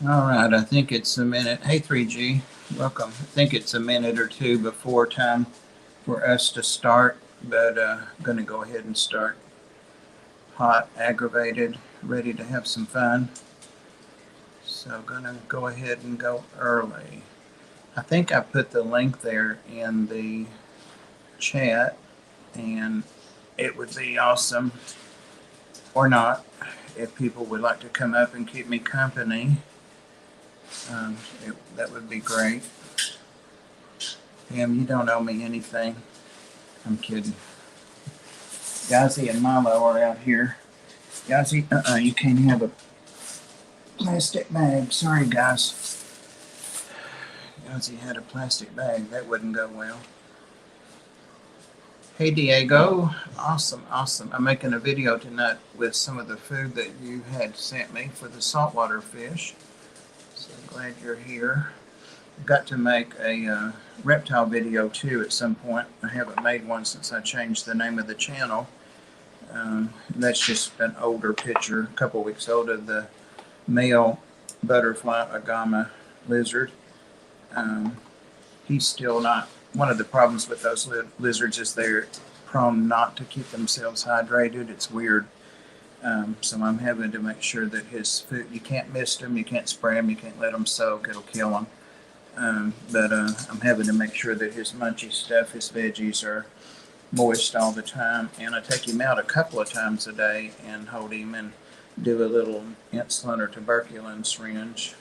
All right, I think it's a minute. Hey, 3G, welcome. I think it's a minute or two before time for us to start, but I'm going to go ahead and start. Hot, aggravated, ready to have some fun. So, going to go ahead and go early. I think I put the link there in the chat, and it would be awesome, or not, if people would like to come up and keep me company. That would be great. Pam, you don't owe me anything. I'm kidding. Yazi and Milo are out here. Yazi, you can't have a plastic bag. Sorry, guys. Yazi had a plastic bag. That wouldn't go well. Hey, Diego. Awesome, awesome. I'm making a video tonight with some of the food that you had sent me for the saltwater fish. So glad you're here. I've got to make a reptile video too at some point. I haven't made one since I changed the name of the channel. That's just an older picture, a couple weeks old, of the male butterfly agama lizard. He's still not. One of the problems with those lizards is they're prone not to keep themselves hydrated. It's weird. So I'm having to make sure that his food, you can't mist him, you can't spray him, you can't let him soak, it'll kill him. But I'm having to make sure that his munchy stuff, his veggies, are moist all the time. And I take him out a couple of times a day and hold him and do a little insulin or tuberculin syringe,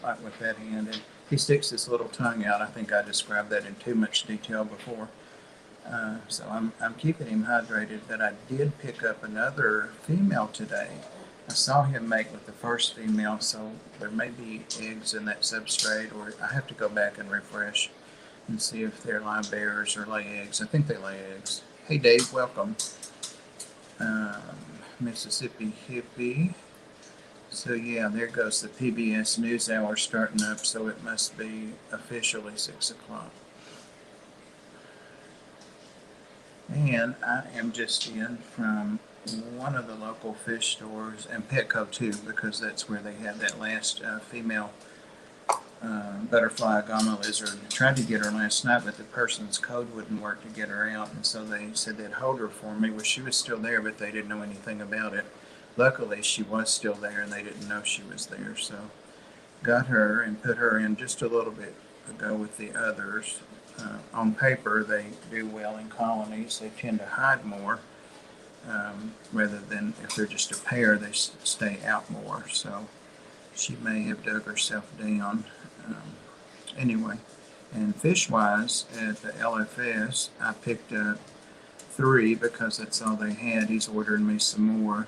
like with that hand. And he sticks his little tongue out. I think I described that in too much detail before. So I'm keeping him hydrated, but I did pick up another female today. I saw him mate with the first female, so there may be eggs in that substrate, or I have to go back and refresh and see if they're live bears or lay eggs. I think they lay eggs. Hey, Dave, welcome. Um, Mississippi Hippie. So yeah, there goes the PBS NewsHour starting up, so it must be officially 6 o'clock. And I am just in from one of the local fish stores, and Petco too, because that's where they had that last female butterfly agama lizard. I tried to get her last night, but the person's code wouldn't work to get her out, and so they said they'd hold her for me. Well, she was still there, but they didn't know anything about it. Luckily, she was still there, and they didn't know she was there, so got her and put her in just a little bit ago with the others. On paper, they do well in colonies. They tend to hide more, rather than if they're just a pair, they stay out more. So she may have dug herself down. Anyway, and fish-wise, at the LFS, I picked up 3 because that's all they had. He's ordering me some more.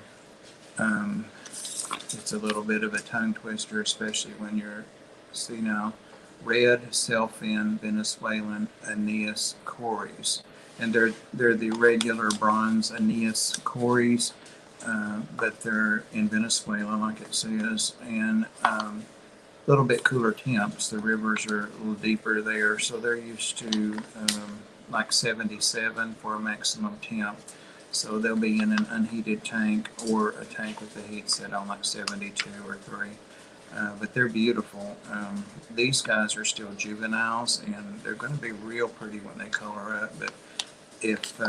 It's a little bit of a tongue twister, especially when you're senile. Red sailfin Venezuelan Aeneas cories, and they're the regular bronze Aeneas cories, but they're in Venezuela, like it says, and a little bit cooler temps. The rivers are a little deeper there, so they're used to like 77 for a maximum temp. So they'll be in an unheated tank or a tank with the heat set on like 72 or 3. But they're beautiful. These guys are still juveniles, and they're going to be real pretty when they color up. But if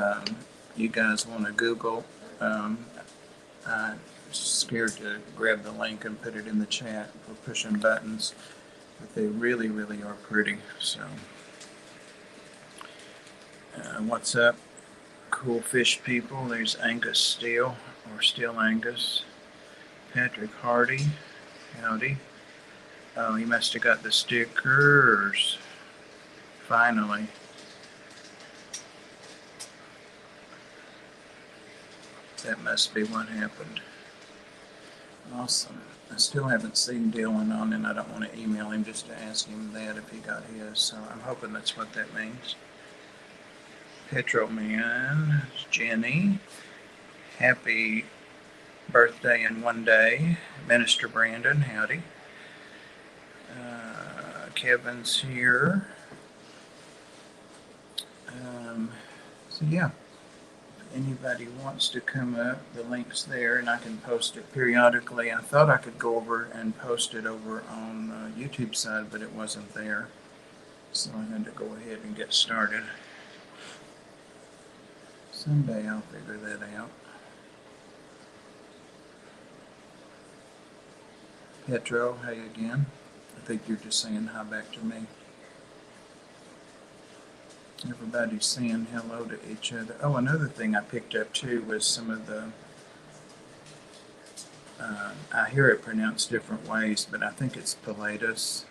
you guys want to Google, I'm scared to grab the link and put it in the chat for pushing buttons. But they really, really are pretty. So, what's up, cool fish people? There's Angus Steele, or Steel Angus. Patrick Hardy. Howdy. Oh, he must have got the stickers. Finally. That must be what happened. Awesome. I still haven't seen Dylan on, and I don't want to email him just to ask him that if he got his. So I'm hoping that's what that means. Petroman, Jenny. Happy birthday in one day. Minister Brandon, howdy. Kevin's here. So yeah, anybody wants to come up, the link's there, and I can post it periodically. I thought I could go over and post it over on YouTube side, but it wasn't there. So I had to go ahead and get started. Someday I'll figure that out. Petro, hey again. I think you're just saying hi back to me. Everybody's saying hello to each other. Oh, another thing I picked up too was some of the, I hear it pronounced different ways, but I think it's Pilatus.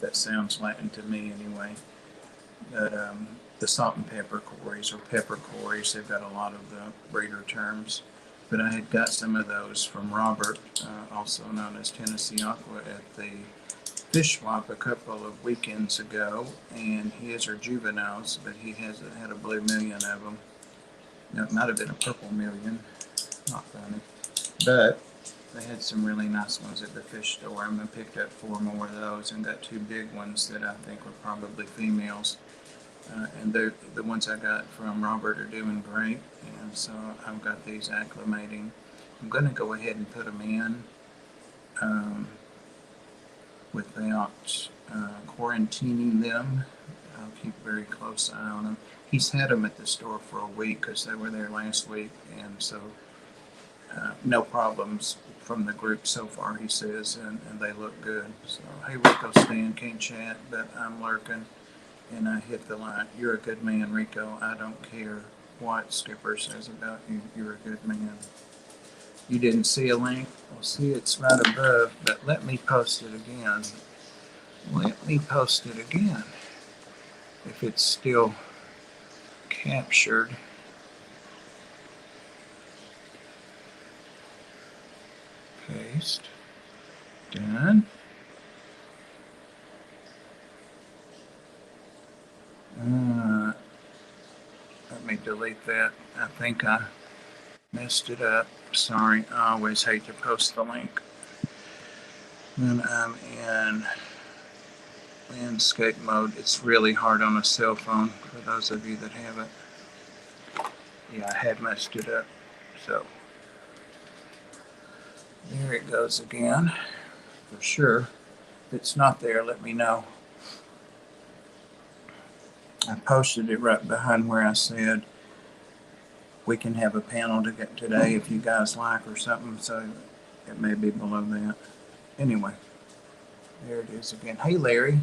That sounds Latin to me anyway. But the salt and pepper quarries or pepper quarries, they've got a lot of the breeder terms. But I had got some of those from Robert, also known as Tennessee Aqua, at the fish swap a couple of weekends ago, and his are juveniles, but he had a blue million of them. No, it might have been a purple million, not funny. But they had some really nice ones at the fish store, and I picked up 4 more of those and got 2 big ones that I think were probably females. And the ones I got from Robert are doing great, and so I've got these acclimating. I'm going to go ahead and put them in without quarantining them. I'll keep a very close eye on them. He's had them at the store for a week because they were there last week, and so no problems from the group so far, he says, and they look good. So, hey, Rico Stan, can't chat, but I'm lurking. And I hit the line. You're a good man, Rico. I don't care what Skipper says about you. You're a good man. You didn't see a link? Well, see, it's right above, but let me post it again. Let me post it again. If it's still captured. Paste. Done. Let me delete that. I think I messed it up. Sorry, I always hate to post the link when I'm in landscape mode. It's really hard on a cell phone for those of you that have it. Yeah, I had messed it up. So there it goes again, for sure. If it's not there, let me know. I posted it right behind where I said we can have a panel to get today if you guys like or something, so it may be below that. Anyway, there it is again. Hey, Larry.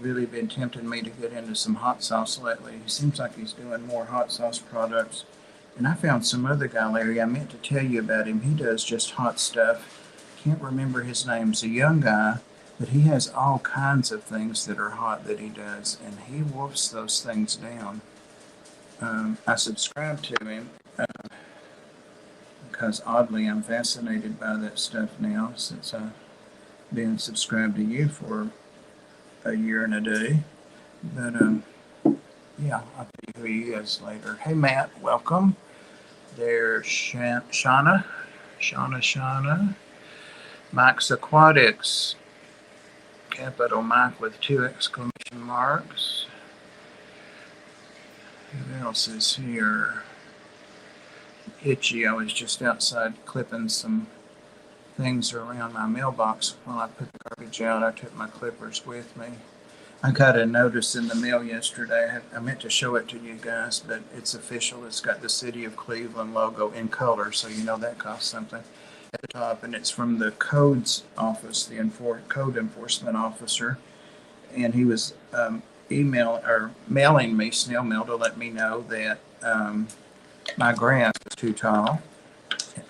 Really been tempting me to get into some hot sauce lately. He seems like he's doing more hot sauce products. And I found some other guy, Larry, I meant to tell you about him. He does just hot stuff. Can't remember his name. He's a young guy, but he has all kinds of things that are hot that he does, and he wolfs those things down. I subscribe to him because oddly I'm fascinated by that stuff now since I've been subscribed to you for a year and a day. But yeah, I'll tell you who he is later. Hey Matt, welcome. There's Shauna. Mike's Aquatics. Capital Mike with 2 exclamation marks. Who else is here? Itchy. I was just outside clipping some things around my mailbox while I put the garbage out. I took my clippers with me. I got a notice in the mail yesterday. I meant to show it to you guys, but it's official. It's got the City of Cleveland logo in color, so you know that costs something at the top. And it's from the codes office, the code enforcement officer. And he was mailing me snail mail to let me know that my grass was too tall.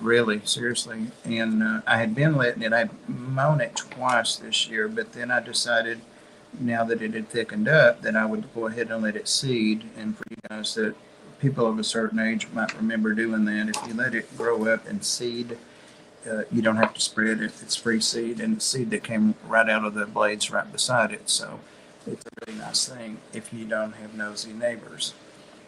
Really, seriously. And I had been letting it, I'd mown it twice this year, but then I decided now that it had thickened up that I would go ahead and let it seed. And for you guys that people of a certain age might remember doing that, if you let it grow up and seed, you don't have to spread it. It's free seed, and it's seed that came right out of the blades right beside it. So it's a really nice thing if you don't have nosy neighbors.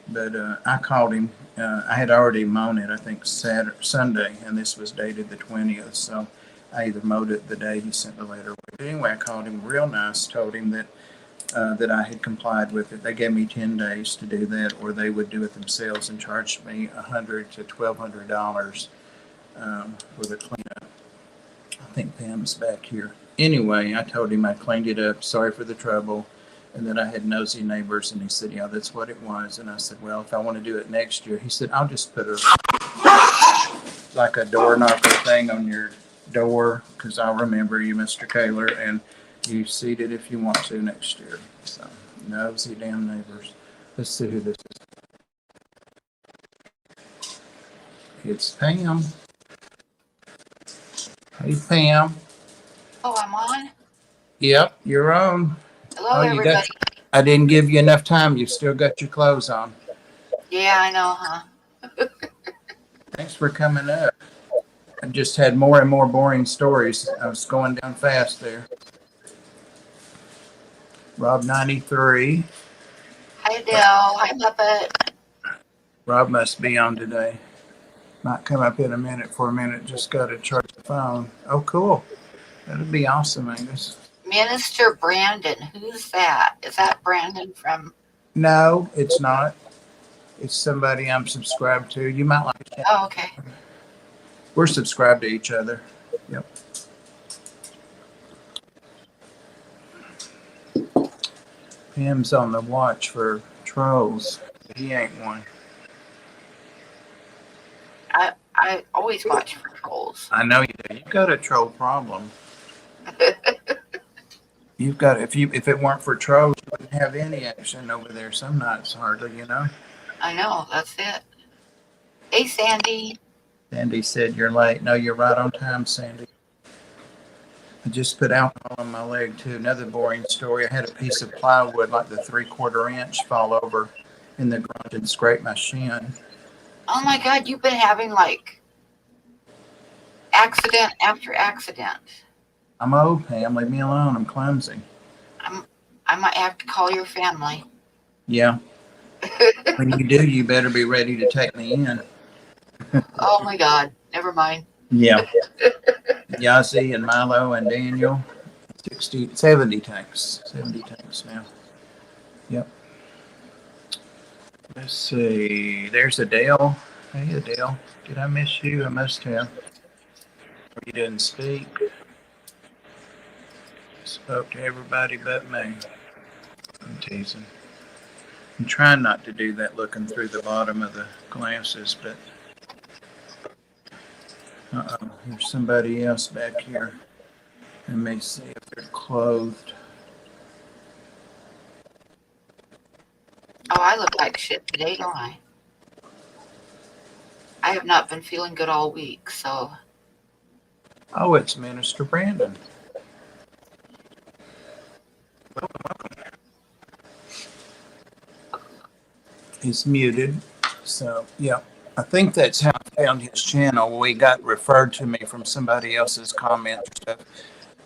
But I called him. I had already mown it, I think, Sunday, and this was dated the 20th. So I either mowed it the day he sent the letter away. But anyway, I called him real nice, told him that that I had complied with it. They gave me 10 days to do that, or they would do it themselves and charge me $100 to $1,200 for the cleanup. I think Pam's back here. Anyway, I told him I cleaned it up. Sorry for the trouble. And that I had nosy neighbors. And he said, yeah, that's what it was. And I said, well, if I want to do it next year, he said, I'll just put like a door knocker thing on your door, because I'll remember you, Mr. Kaler, and you seat it if you want to next year. So, nosy damn neighbors. Let's see who this is. It's Pam. Hey, Pam. Oh, I'm on? Yep, you're on. Hello, everybody. I didn't give you enough time. You've still got your clothes on. Yeah, I know, huh? Thanks for coming up. I just had more and more boring stories. I was going down fast there. Rob 93. Hi, Adele. Hi, Puppet. Rob must be on today. Might come up in a minute. For a minute. Just got to charge the phone. Oh, cool. That'd be awesome, Angus. Minister Brandon. Who's that? Is that Brandon from... No, it's not. It's somebody I'm subscribed to. You might like it. Oh, okay. We're subscribed to each other. Yep. Pam's on the watch for trolls. He ain't one. I always watch for trolls. I know you do. You've got a troll problem. You've got, if it weren't for trolls, you wouldn't have any action over there some nights hardly, you know? I know, that's it. Hey, Sandy. Sandy said you're late. No, you're right on time, Sandy. I just put alcohol on my leg too. Another boring story. I had a piece of plywood, like the 3/4 inch, fall over in the garage and scrape my shin. Oh my God, you've been having like accident after accident. I'm old, Pam. Leave me alone. I'm clumsy. I might have to call your family. Yeah. When you do, you better be ready to take me in. Oh my God, never mind. Yeah. Yazzie and Milo and Daniel. 70 tanks. 70 tanks now. Yep. Let's see. There's Adele. Hey, Adele. Did I miss you? I must have. Or you didn't speak. Spoke to everybody but me. I'm teasing. I'm trying not to do that looking through the bottom of the glasses, but uh-oh, there's somebody else back here. Let me see if they're clothed. Oh, I look like shit today, don't I? I have not been feeling good all week, so. Oh, it's Minister Brandon. Welcome. He's muted, so yeah. I think that's how I found his channel. We got referred to me from somebody else's comment and stuff,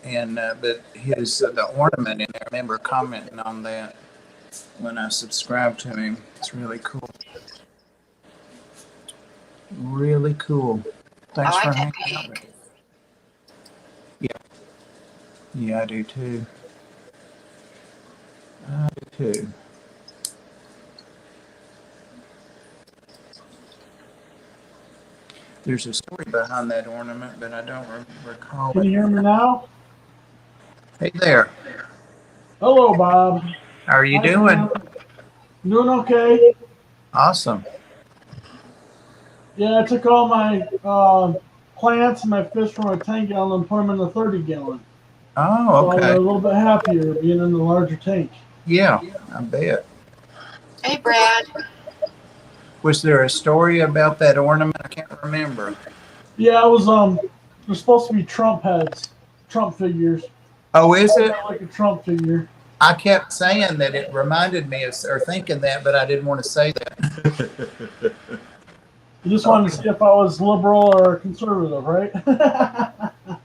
and but his the ornament in there. I remember commenting on that when I subscribed to him. It's really cool. Really cool. Thanks for hanging out with me. Yeah, I do too. I do too. There's a story behind that ornament, but I don't recall. Can you hear me now? Hey there. Hello, Bob. How are you doing? Doing okay. Awesome. Yeah, I took all my plants and my fish from a 10-gallon and put them in a 30-gallon. Oh, okay. So I'm a little bit happier being in the larger tank. Yeah, I bet. Hey, Brad. Was there a story about that ornament? I can't remember. Yeah, it was they're supposed to be Trump heads, Trump figures. Oh, is it? Like a Trump figure. I kept saying that it reminded me of, or thinking that, but I didn't want to say that. You just wanted to see if I was liberal or conservative, right?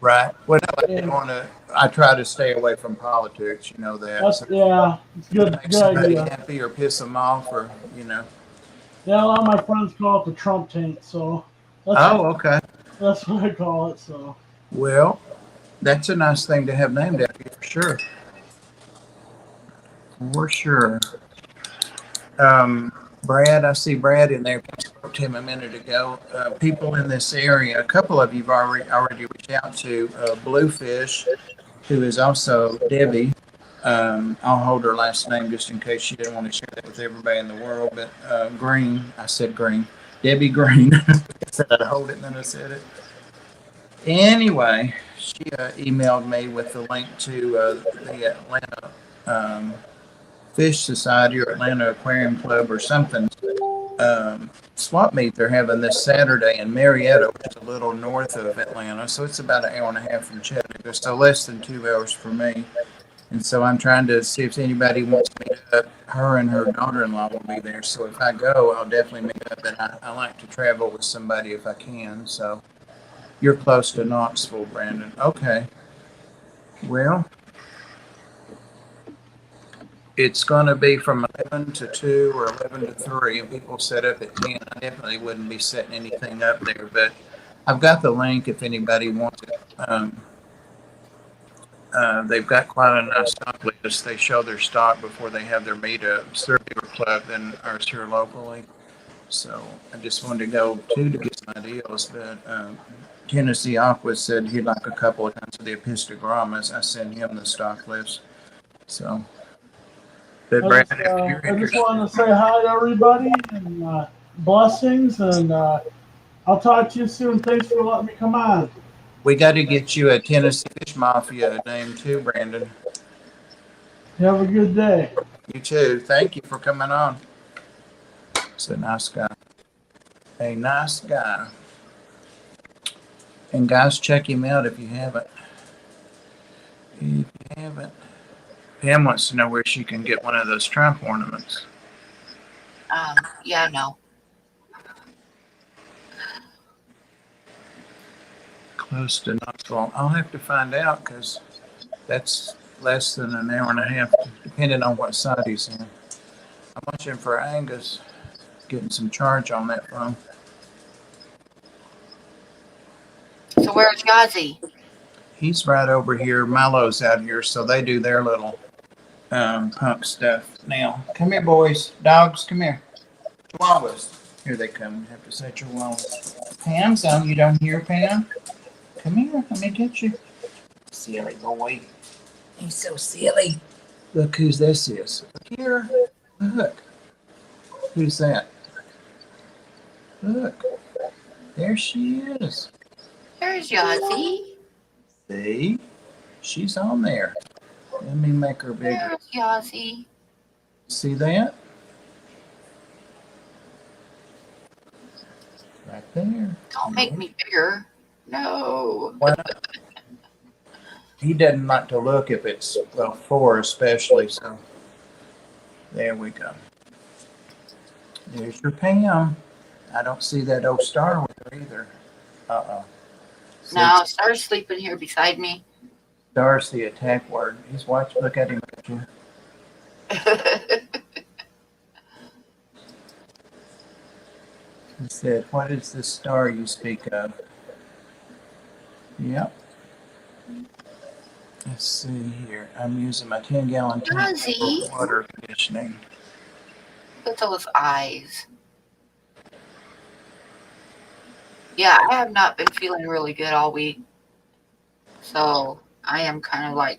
Right. Well, no, I didn't want to. I try to stay away from politics. You know that. That's, yeah, it's good. Make Good somebody idea. happy or piss them off, or you know. Yeah, a lot of my friends call it the Trump tank, so. Okay. That's what I call it. So. Well, that's a nice thing to have named after you for sure. For sure. Brad, I see Brad in there. I spoke to him a minute ago. People in this area, a couple of you've already reached out to. Bluefish, who is also Debbie. I'll hold her last name just in case she didn't want to share that with everybody in the world. But Green, I said Green. Debbie Green. I said I'd hold it, and then I said it. Anyway, she emailed me with the link to the Atlanta Fish Society or Atlanta Aquarium Club or something swap meet they're having this Saturday in Marietta, which is a little north of Atlanta. So it's about an hour and a half from Chattanooga, so less than 2 hours for me. And so I'm trying to see if anybody wants to meet up. Her and her daughter-in-law will be there. So if I go, I'll definitely meet up. And I like to travel with somebody if I can. So you're close to Knoxville, Brandon. Okay. Well, it's going to be from 11 to 2 or 11 to 3, and people set up at 10. I definitely wouldn't be setting anything up there, but I've got the link if anybody wants it. They've got quite a nice stock list. They show their stock before they have their meetups. They're a bigger club than ours here locally. So I just wanted to go to get some ideas, but Tennessee Aqua said he'd like a couple of kinds of the Epistogramas. I sent him the stock list. So, but Brad, if you're I just interested, wanted to say hi to everybody and blessings, and I'll talk to you soon. Thanks for letting me come on. we got to get you a Tennessee Fish Mafia name too, Brandon. Have a good day. You too. Thank you for coming on. It's a nice guy. A nice guy. And guys, check him out if you haven't. If you haven't. Pam wants to know where she can get one of those Trump ornaments. Yeah, no. Close to Knoxville. I'll have to find out because that's less than an hour and a half, depending on what side he's in. I'm watching for Angus, getting some charge on that phone. So where's Yazi? He's right over here. Milo's out here, so they do their little pump stuff. Now, come here, boys. Dogs, come here. Chihuahuas. Here they come. I have to say Chihuahuas. Pam's on. You don't hear Pam? Come here. Let me get you. Silly boy. He's so silly. Look whose this is. Look here. Look. Who's that? Look. There she is. There's Yazi. See? She's on there. Let me make her bigger. There's Yazi. See that? Right there. Don't make me bigger. No. Why not? He doesn't like to look if it's, well, 4 especially, so there we go. There's your Pam. I don't see that old star with her either. Uh-oh. No, Star's sleeping here beside me. Star's the attack word. He's watching. Look at him. He said, what is this star you speak of? Yep. Let's see here. I'm using my 10-gallon tank Yazi. for water conditioning. Look at those eyes. Yeah, I have not been feeling really good all week. So I am kind of like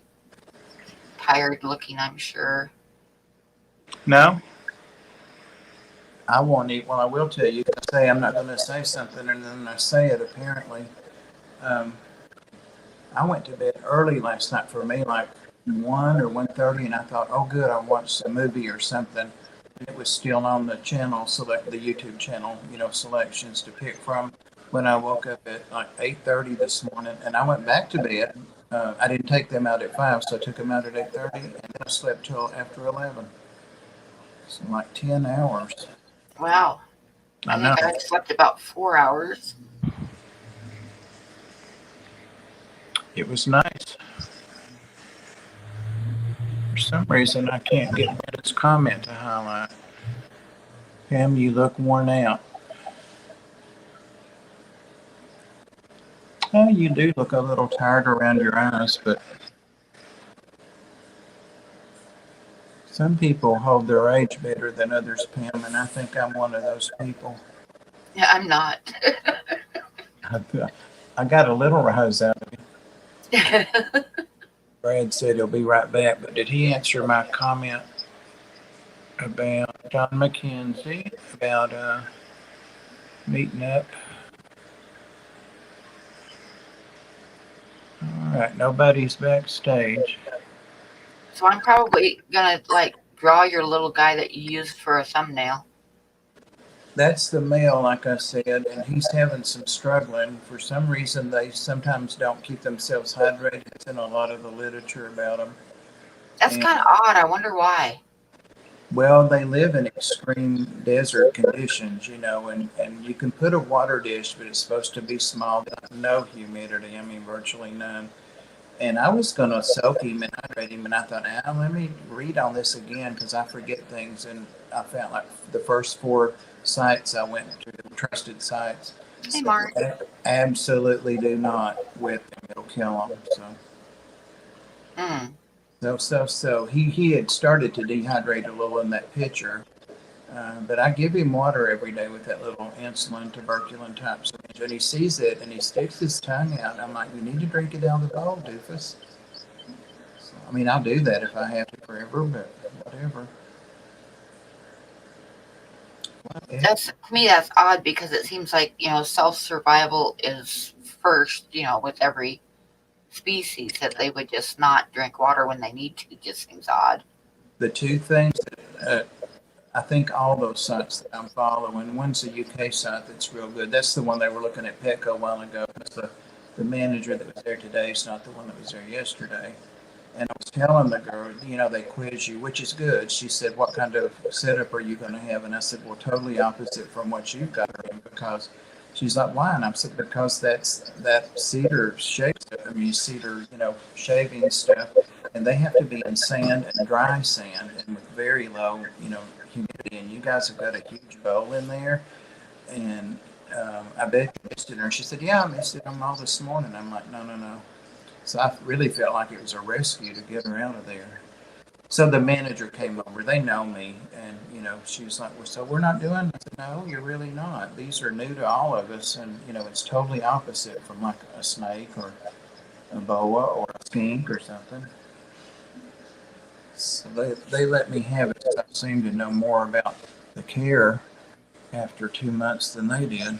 tired looking, I'm sure. No? I won't eat. Well, I will tell you. I say I'm not going to say something, and then I say it apparently. I went to bed early last night for me, like 1 or 1:30, and I thought, oh, good, I'll watch a movie or something. And it was still on the channel, select the YouTube channel, selections to pick from. When I woke up at like 8:30 this morning, and I went back to bed. I didn't take them out at 5, so I took them out at 8:30, and then I slept till after 11. So like 10 hours. Wow. I know. think I slept about 4 hours. It was nice. For some reason, I can't get this comment to highlight. Pam, you look worn out. Oh, you do look a little tired around your eyes, but Some people hold their age better than others, Pam, and I think I'm one of those people. Yeah, I'm not. I got a little rise out of it. Brad said he'll be right back, but did he answer my comment about John McKenzie about meeting up? All right, nobody's backstage. So I'm probably gonna like draw your little guy that you used for a thumbnail. That's the male, like I said, and he's having some struggling. For some reason, they sometimes don't keep themselves hydrated. It's in a lot of the literature about them. That's And- kind of odd. I wonder why. Well, they live in extreme desert conditions, and you can put a water dish, but it's supposed to be small, no humidity. I mean, virtually none. And I was going to soak him and hydrate him, and I thought, let me read on this again because I forget things. And I found like the first 4 sites I went to, trusted sites. Hey, Mark. Absolutely do not with him. It'll kill him. So he had started to dehydrate a little in that pitcher. But I give him water every day with that little insulin tuberculin type syringe, and he sees it and he sticks his tongue out. I'm like, you need to drink it out of the bowl, doofus. So, I mean, I'll do that if I have to forever, but whatever. That's to me. That's odd because it seems like self survival is first. With every species that they would just not drink water when they need to. Just seems odd. The 2 things that I think all those sites that I'm following, one's a UK site that's real good. That's the one they were looking at Petco a while ago. The manager that was there today is not the one that was there yesterday. And I was telling the girl, they quiz you, which is good. She said, what kind of setup are you going to have? And I said, well, totally opposite from what you've got her in, because she's like, why? And I said, because that cedar shake stuff. I mean, cedar, shaving stuff. And they have to be in sand and dry sand and with very low, humidity. And you guys have got a huge bowl in there. And I bet you missed it. And she said, yeah, I missed it all this morning. I'm like, no. So I really felt like it was a rescue to get her out of there. So the manager came over. They know me. And, she was like, well, so we're not doing it? I said, no, you're really not. These are new to all of us. And, it's totally opposite from like a snake or a boa or a skink or something. So they let me have it. I seem to know more about the care after 2 months than they did.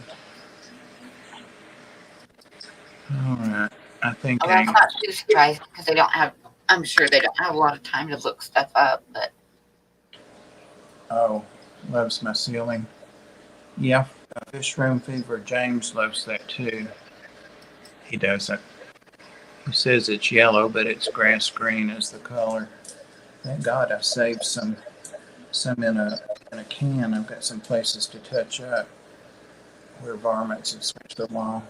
All right. I think Well, that's not too surprising because I'm sure they don't have a lot of time to look stuff up, but. Oh, loves my ceiling. Yeah, fish room fever. James loves that too. He doesn't. He says it's yellow, but it's grass green is the color. Thank God I saved some in a can. I've got some places to touch up where varmints have switched the wall.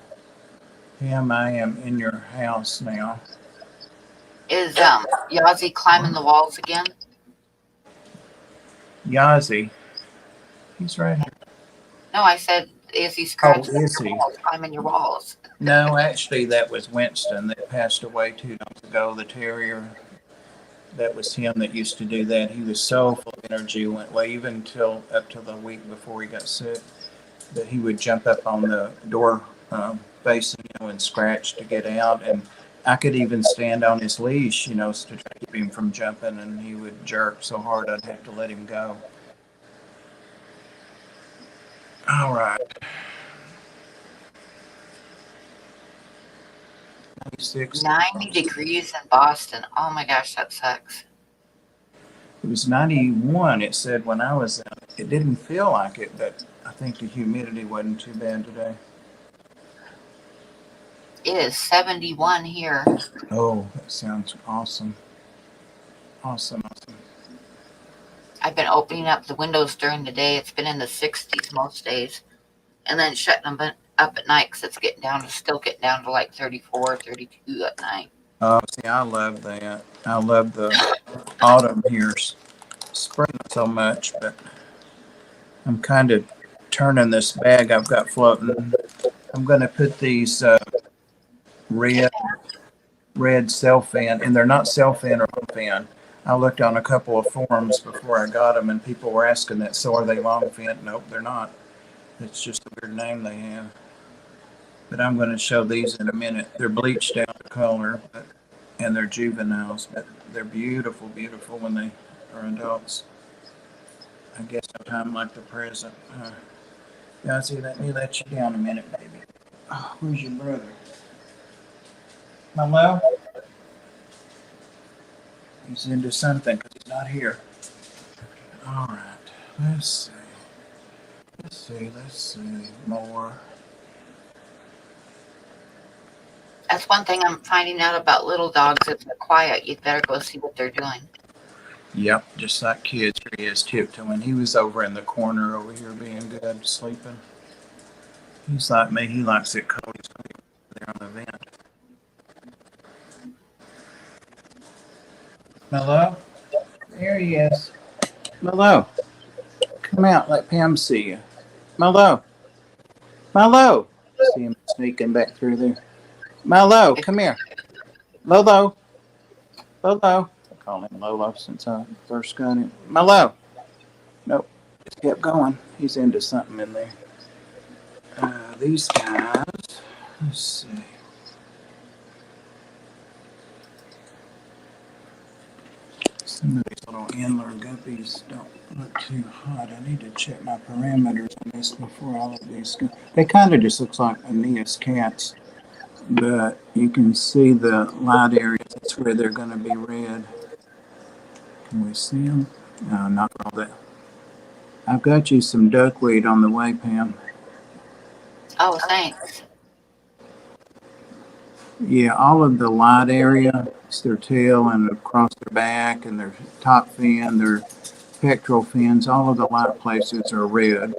Pam, I am in your house now. Is Yazzie climbing the walls again? Yazzie, he's right here. No, I said, is he scratching is your he? walls, climbing your walls? No, actually, that was Winston that passed away 2 months ago, the terrier. That was him that used to do that. He was so full of energy, went way even up till the week before he got sick, that he would jump up on the door facing, and scratch to get out. And I could even stand on his leash, to try to keep him from jumping, and he would jerk so hard I'd have to let him go. All right. 96. 90 degrees in Boston. Oh my gosh, that sucks. It was 91, it said when I was out. It didn't feel like it, but I think the humidity wasn't too bad today. It is 71 here. Oh, that sounds awesome. Awesome. I've been opening up the windows during the day. It's been in the 60s most days. And then shutting them up at night because it's still getting down to like 34, 32 at night. Oh, see, I love that. I love the autumn here. Spring so much, but I'm kind of turning this bag I've got floating. I'm going to put these red cellophane, and they're not cellophane or home fan. I looked on a couple of forums before I got them, and people were asking that. So are they long fin? Nope, they're not. It's just a weird name they have. But I'm going to show these in a minute. They're bleached down to color, and they're juveniles, but they're beautiful, beautiful when they are adults. I guess a time like the present. Yahtzee, let me let you down a minute, baby. Oh, where's your brother? Hello? He's into something because he's not here. All right. Let's see. Let's see. More. That's one thing I'm finding out about little dogs. If they're quiet, you'd better go see what they're doing. Yep, just like kids. Here he is tiptoeing. He was over in the corner over here being good, sleeping. He's like me. He likes it cold. He's going to be there on the vent. Hello? There he is. Hello. Come out. Let Pam see you. Hello. Hello. See him sneaking back through there. Lolo, come here. Lolo. Lolo. I call him Lolo since I first got him. Lolo. Nope. Just kept going. He's into something in there. These guys. Let's see. Some of these little antler guppies don't look too hot. I need to check my parameters on this before all of these go. They kind of just look like Aeneas cats. But you can see the light areas. That's where they're going to be red. Can we see them? No, not all that. I've got you some duckweed on the way, Pam. Oh, thanks. Yeah, all of the light area, it's their tail and across their back and their top fin, their pectoral fins, all of the light places are red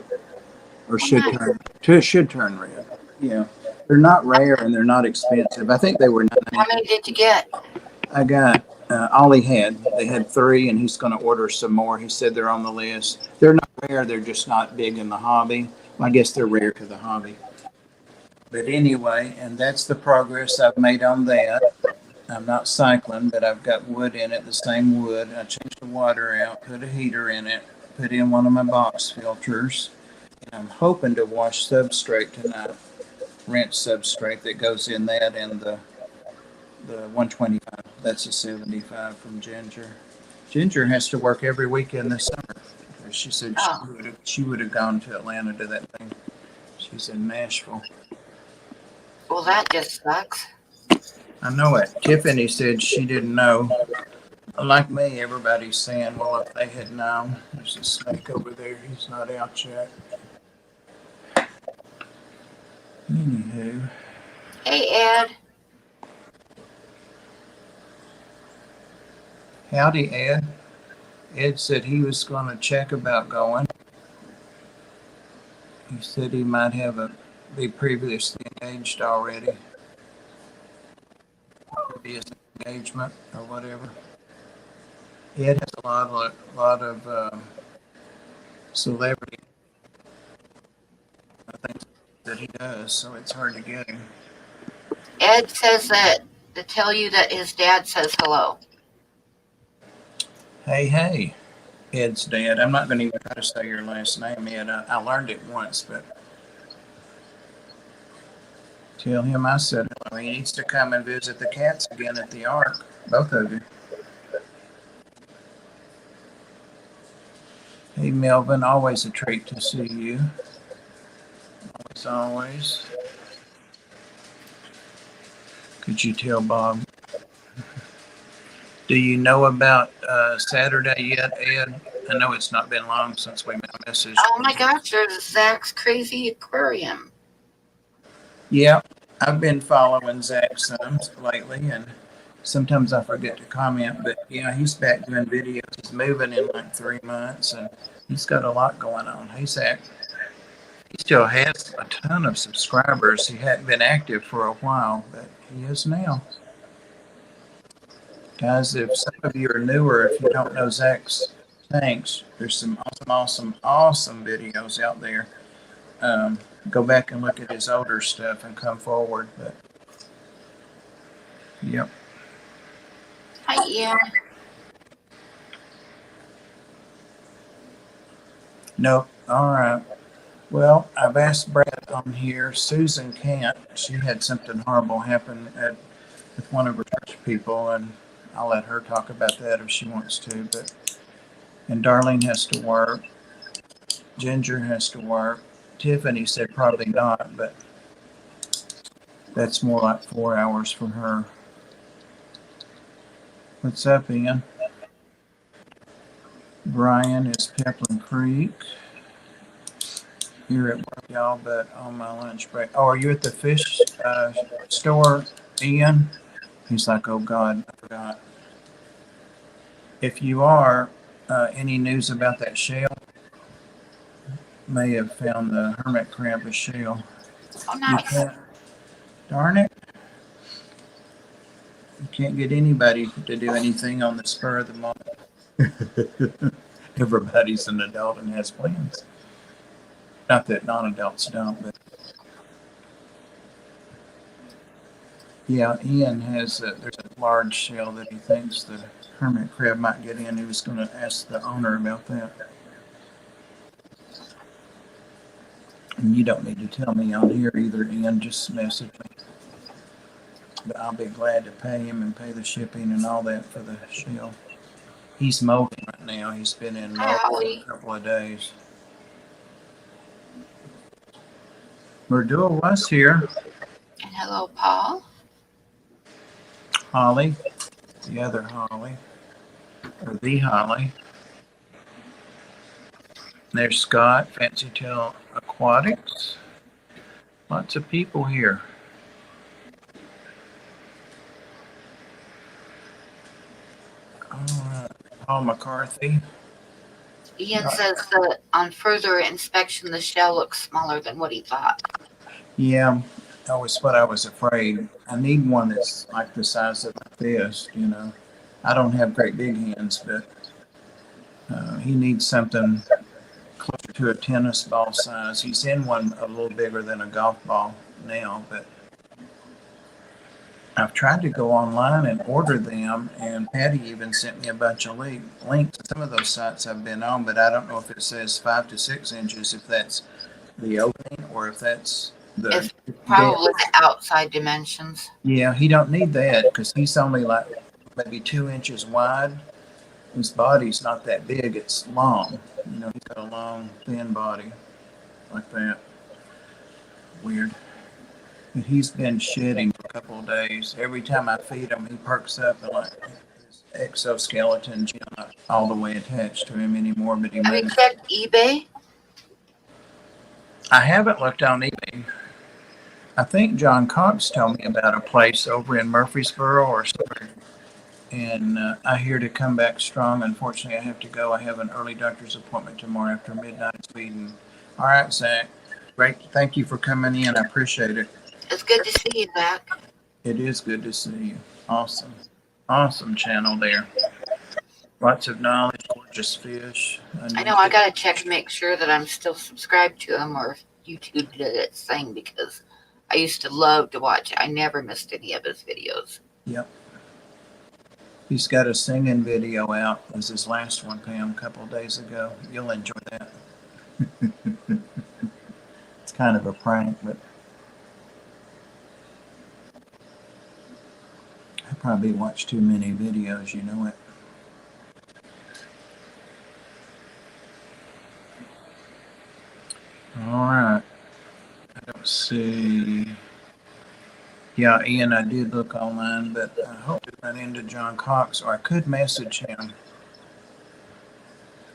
or should turn red. Yeah. They're not rare and they're not expensive. I think they were How many did you get? I got all he had. They had 3, and he's going to order some more. He said they're on the list. They're not rare. They're just not big in the hobby. I guess they're rare to the hobby. But anyway, and that's the progress I've made on that. I'm not cycling, but I've got wood in it, the same wood. I changed the water out, put a heater in it, put in one of my box filters. And I'm hoping to wash substrate tonight. Rinse substrate that goes in that and the 125. That's a 75 from Ginger. Ginger has to work every weekend this summer. She said she would have gone to Atlanta to that thing. She's in Nashville. Well, that just sucks. I know it. Tiffany said she didn't know. Like me, everybody's saying, well, if they had known. There's a snake over there. He's not out yet. Anywho. Hey, Ed. Howdy, Ed. Ed said he was going to check about going. He said he might be previously engaged already. Previous engagement or whatever. Ed has a lot of celebrity things that he does, so it's hard to get him. Ed says that to tell you that his dad says hello. Hey, Ed's dad. I'm not going to even try to say your last name, Ed. I learned it once, but tell him I said hello. He needs to come and visit the cats again at the Ark, both of you. Hey, Melvin, always a treat to see you. Always. Could you tell Bob? Do you know about Saturday yet, Ed? I know it's not been long since we messaged. Oh my gosh, there's Zach's crazy aquarium. Yeah, I've been following Zach some lately, and sometimes I forget to comment, but yeah, he's back doing videos. He's moving in like 3 months, and he's got a lot going on. Hey, Zach. He still has a ton of subscribers. He hadn't been active for a while, but he is now. Guys, if some of you are newer, if you don't know Zach's tanks, there's some awesome videos out there. Go back and look at his older stuff and come forward. But yep. Hi, Ian. Nope. All right. Well, I've asked Brad on here. Susan can't. She had something horrible happen with one of her church people, and I'll let her talk about that if she wants to. And Darlene has to work. Ginger has to work. Tiffany said probably not, but that's more like 4 hours for her. What's up, Ian? Brian is Peppermint Creek. Here at work, y'all, but on my lunch break. Oh, are you at the fish store, Ian? He's like, oh God, I forgot. If you are, any news about that shell? May have found the hermit crab shell. Oh, You nice. can't, darn it. You can't get anybody to do anything on the spur of the moment. Everybody's an adult and has plans. Not that non-adults don't, but yeah, Ian has there's a large shell that he thinks the hermit crab might get in. He was going to ask the owner about that. And you don't need to tell me on here either, Ian. Just message me. But I'll be glad to pay him and pay the shipping and all that for the shell. He's mowing right now. He's been in Hi, mowing Holly. for a couple of days. Merdua was here. And hello, Paul. Holly, the other Holly, or the Holly. There's Scott, Fancy Tail Aquatics. Lots of people here. All right, Paul McCarthy. Ian says that on further inspection, the shell looks smaller than what he thought. Yeah, that was what I was afraid. I need one that's like the size of my fist, you know. I don't have great big hands, but he needs something closer to a tennis ball size. He's in one a little bigger than a golf ball now, but I've tried to go online and order them, and Patty even sent me a bunch of links to some of those sites I've been on, but I don't know if it says 5 to 6 inches, if that's the opening or if that's the It's probably the outside dimensions. Yeah, he don't need that because he's only like maybe 2 inches wide. His body's not that big; it's long. You know, he's got a long, thin body like that. Weird. But he's been shedding for a couple of days. Every time I feed him, he perks up and like his exoskeleton's not all the way attached to him anymore. But he Have you moves. checked eBay? I haven't looked on eBay. I think John Cox told me about a place over in Murfreesboro or somewhere. And I hear to come back strong. Unfortunately, I have to go. I have an early doctor's appointment tomorrow after midnight feeding. All right, Zach. Great. Thank you for coming in. I appreciate it. It's good to see you, Zach. It is good to see you. Awesome. Awesome channel there. Lots of knowledge, gorgeous fish. I know I gotta check and make sure that I'm still subscribed to him or if YouTube did its thing because I used to love to watch it. I never missed any of his videos. Yep. He's got a singing video out as his last one, Pam, a couple of days ago. You'll enjoy that. It's kind of a prank, but I probably watch too many videos, you know it. All right. I don't see. Yeah, Ian, I did look online, but I hope to run into John Cox, or I could message him.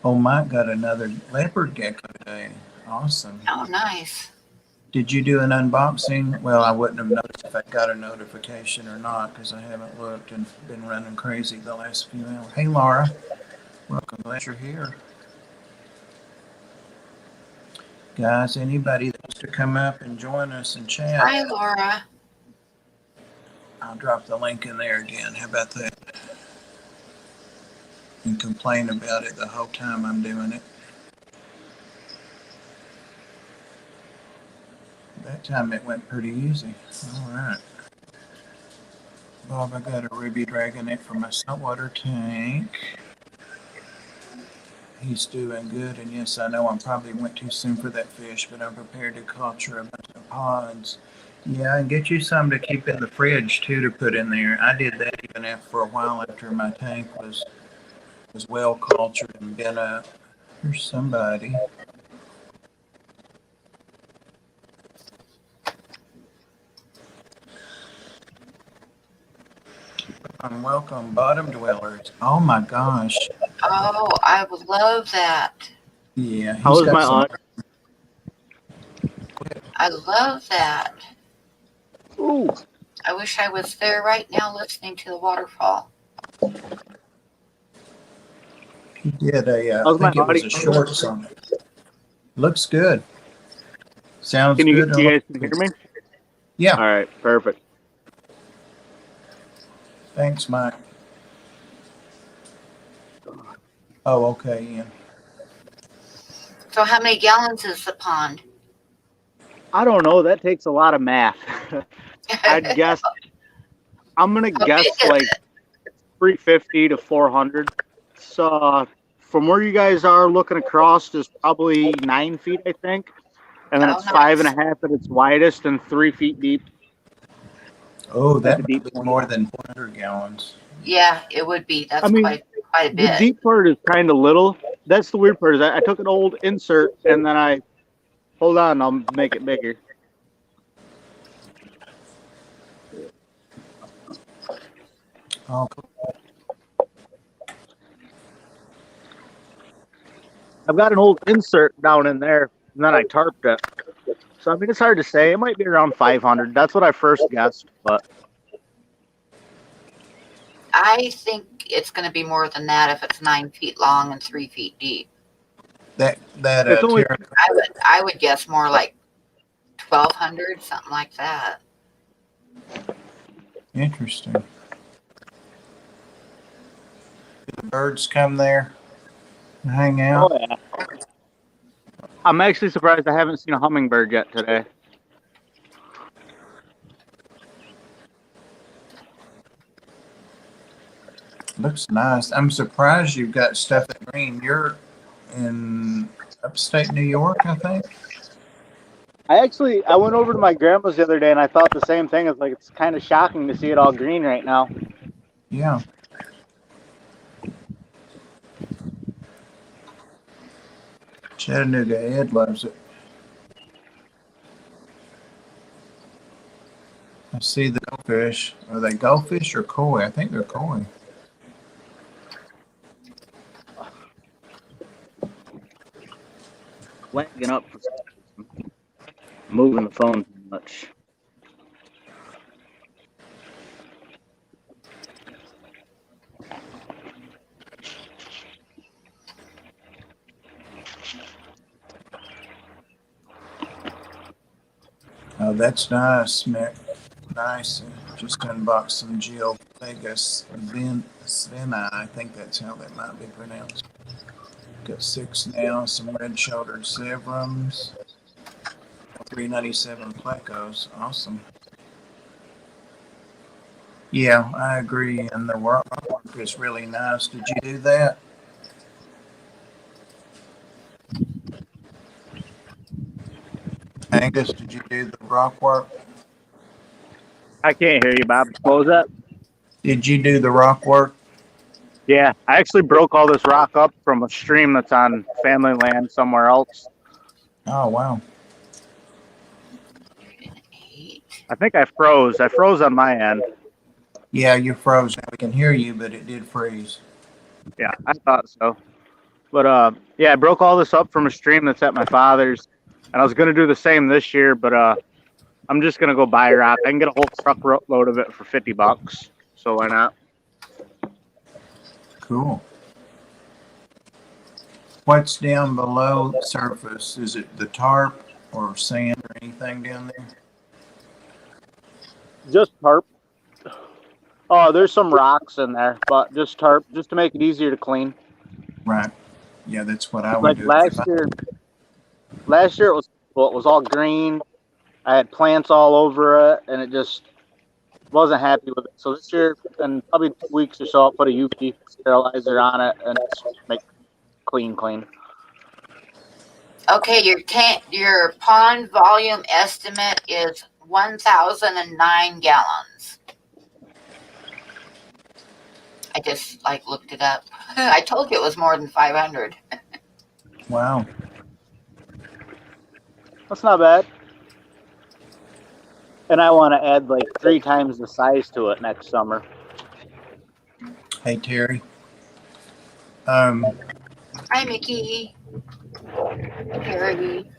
Oh, Mike got another leopard gecko today. Awesome. Oh, nice. Did you do an unboxing? Well, I wouldn't have noticed if I got a notification or not because I haven't looked and been running crazy the last few hours. Hey, Laura. Welcome. Glad you're here. Guys, anybody that wants to come up and join us and chat, Hi, Laura. I'll drop the link in there again. How about that? And complain about it the whole time I'm doing it. That time it went pretty easy. All right. Bob, I got a ruby dragonette for my saltwater tank. he's doing good. And yes, I know I probably went too soon for that fish, but I'm prepared to culture a bunch of ponds. Yeah, and get you some to keep in the fridge too to put in there. I did that even after for a while after my tank was well cultured and been a. Here's somebody. Welcome, bottom dwellers. Oh my gosh. Oh, I would love that. Yeah, How he's is got my some. aunt? I love that. Ooh, I wish I was there right now listening to the waterfall. He did a. I how's my think it was audio? a short song. Looks good. Sounds Can you good. guys hear me? Yeah. All right, perfect. Thanks, Mike. Oh, okay, Ian. So how many gallons is the pond? I don't know. That takes a lot of math. I'd guess. I'm gonna How guess big is like it? 350 to 400. So from where you guys are looking across is probably 9 feet, I think, and then Oh, it's five and nice. a half at its widest and 3 feet deep. Oh, At that the might deep be point. more than 400 gallons. Yeah, it would be. I That's mean, quite a the bit. deep part is kind of little. That's the weird part is I took an old insert and then I hold on, I'll make it bigger. Oh, cool. I've got an old insert down in there, and then I tarped it. So I mean, it's hard to say. It might be around 500. That's what I first guessed, but I think it's going to be more than that if it's 9 feet long and 3 feet deep. That it's only I would guess more like 1,200, something like that. interesting. Do the birds come there and hang out? oh yeah. I'm actually surprised I haven't seen a hummingbird yet today. Looks nice. I'm surprised you've got stuff at green. You're in upstate New York, I think. I went over to my grandma's the other day, and I thought the same thing. It's like it's kind of shocking to see it all green right now. Yeah. Chattanooga Ed loves it. I see the goldfish. Are they goldfish or koi? I think they're koi. Lagging up, moving the phone too much. Oh, that's nice, Mick. Nice. Just unboxed some Jill Vegas Vena. I think that's how that might be pronounced. Got 6 now. Some red-shouldered Severums. 397 Plecos. Awesome. Yeah, I agree. And the work is really nice. Did you do that? Angus, did you do the rock work? I can't hear you, Bob. What was that? Did you do the rock work? Yeah, I actually broke all this rock up from a stream that's on family land somewhere else. Oh, wow. 8. I think I froze. I froze on my end. Yeah, you froze. We can hear you, but it did freeze. Yeah, I thought so. But yeah, I broke all this up from a stream that's at my father's, and I was gonna do the same this year, but I'm just gonna go buy rock. I can get a whole truck load of it for $50, so why not? Cool. What's down below the surface? Is it the tarp or sand or anything down there? Just tarp. Oh, there's some rocks in there, but just tarp, just to make it easier to clean. Right. Yeah, that's what I would Like do. last year it was all green. I had plants all over it, and it just wasn't happy with it. So this year, in probably 2 weeks or so, I'll put a UV sterilizer on it and just make clean. Okay, your pond volume estimate is 1,009 gallons. I just looked it up. I told you it was more than 500. Wow. That's not bad. And I want to add like 3 times the size to it next summer. Hey, Terry. Hi, Mickey. Terry.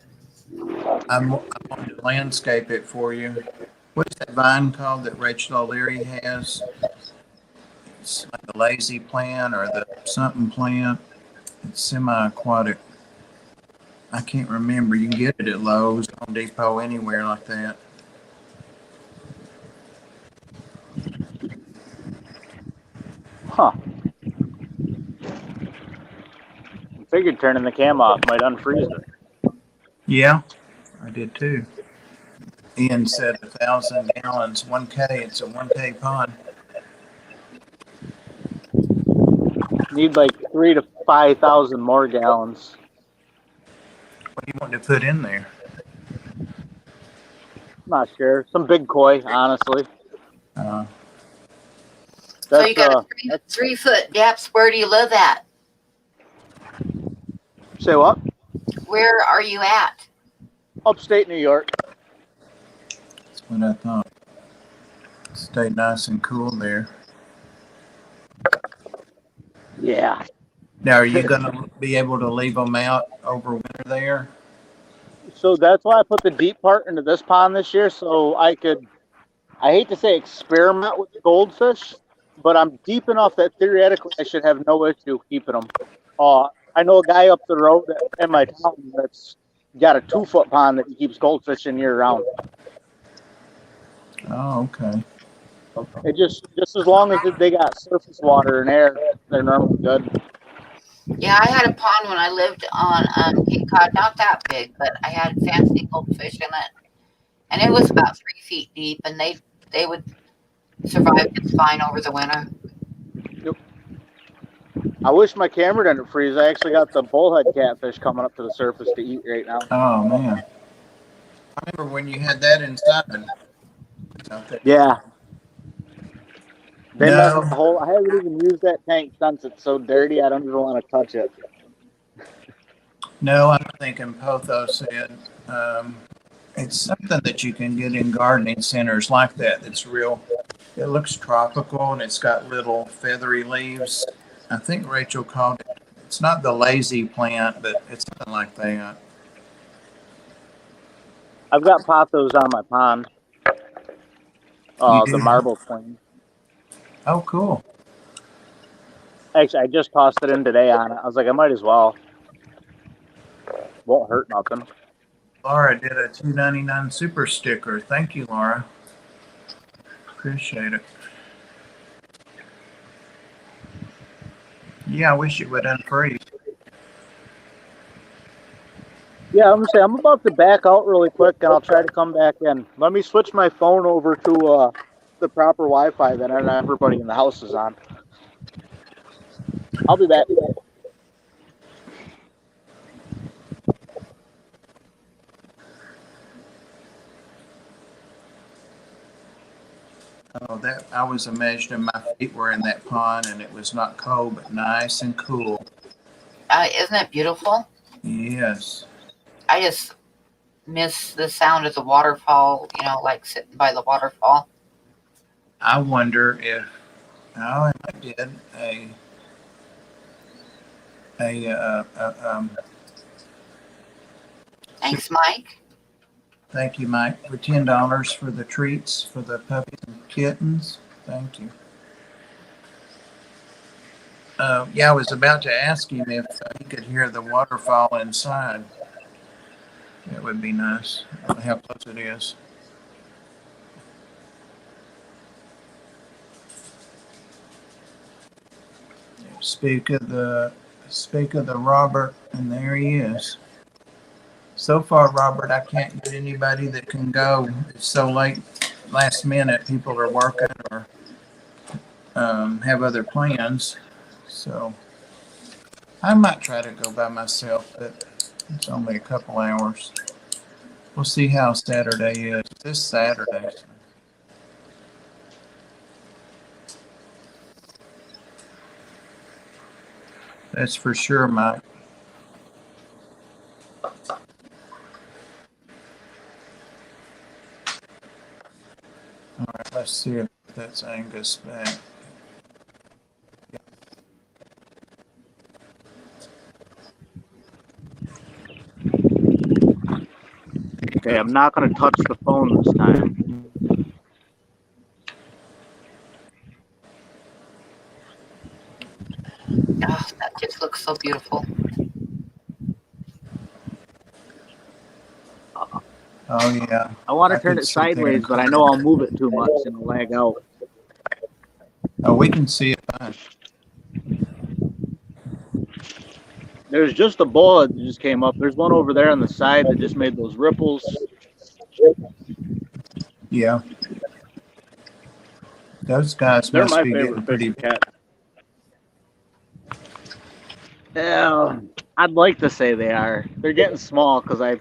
I'm going to landscape it for you. What's that vine called that Rachel O'Leary has? It's like the lazy plant or the something plant. It's semi-aquatic. I can't remember. You can get it at Lowe's, Home Depot, anywhere like that. Huh. I figured turning the cam off might unfreeze it. Yeah, I did too. Ian said 1,000 gallons, 1K. It's a 1K pond. Need like 3,000 to 5,000 more gallons. What do you want to put in there? Not sure. Some big koi, honestly. Uh, So you got a that's 3-foot depth. Where do you live at? say what? Where are you at? Upstate New York. that's what I thought. Stay nice and cool there. Yeah. Now, are you going to be able to leave them out over winter there? So that's why I put the deep part into this pond this year, so I hate to say experiment with the goldfish, but I'm deep enough that theoretically I should have no issue keeping them. I know a guy up the road in my town that's got a 2-foot pond that he keeps goldfish in year round. Oh, okay. It just as long as they got surface water and air, they're normally good. Yeah, I had a pond when I lived on Cape Cod. Not that big, but I had fancy goldfish in it. And it was about 3 feet deep, and they would survive just fine over the winter. I wish my camera didn't freeze. I actually got the bullhead catfish coming up to the surface to eat right now. Oh, man. I remember when you had that inside. Okay. Yeah. They No. messed with the whole. I haven't even used that tank since it's so dirty. I don't even want to touch it. No, I'm thinking Pothos said it's something that you can get in gardening centers like that. It's real. It looks tropical and it's got little feathery leaves. I think Rachel called it. It's not the lazy plant, but it's something like that. I've got pothos on my pond. You do? The marble queen. Oh, cool. Actually, I just tossed it in today on it. I was like, I might as well. Won't hurt nothing. Laura did a $2.99 super sticker. Thank you, Laura. Appreciate it. Yeah, I wish it would unfreeze. Yeah, I'm gonna say I'm about to back out really quick, and I'll try to come back in. Let me switch my phone over to the proper Wi-Fi that everybody in the house is on. I'll be back. Oh, that I was imagining my feet were in that pond and it was not cold but nice and cool. Isn't it beautiful? Yes. I just miss the sound of the waterfall, like sitting by the waterfall. I wonder if I did Thanks, Mike. thank you, Mike, for $10 for the treats for the puppies and kittens. Thank you. Yeah, I was about to ask him if he could hear the waterfall inside. That would be nice. I don't know how close it is. Speak of the Robert, and there he is. So far, Robert, I can't get anybody that can go. It's so late, last minute. People are working or have other plans. So I might try to go by myself, but it's only a couple hours. We'll see how Saturday is. This Saturday. That's for sure, Mike. All right, let's see if that's Angus back. Okay, I'm not going to touch the phone this time. Oh, that just looks so beautiful. Oh yeah. I want I to turn could it sit there sideways, and but I clear know it. I'll move it too much and it'll lag out. Oh, we can see it fine. There's just a bullet that just came up. There's one over there on the side that just made those ripples. Yeah. Those guys They're must my be getting favorite pretty. fish to catch. Yeah, I'd like to say they are. They're getting small because I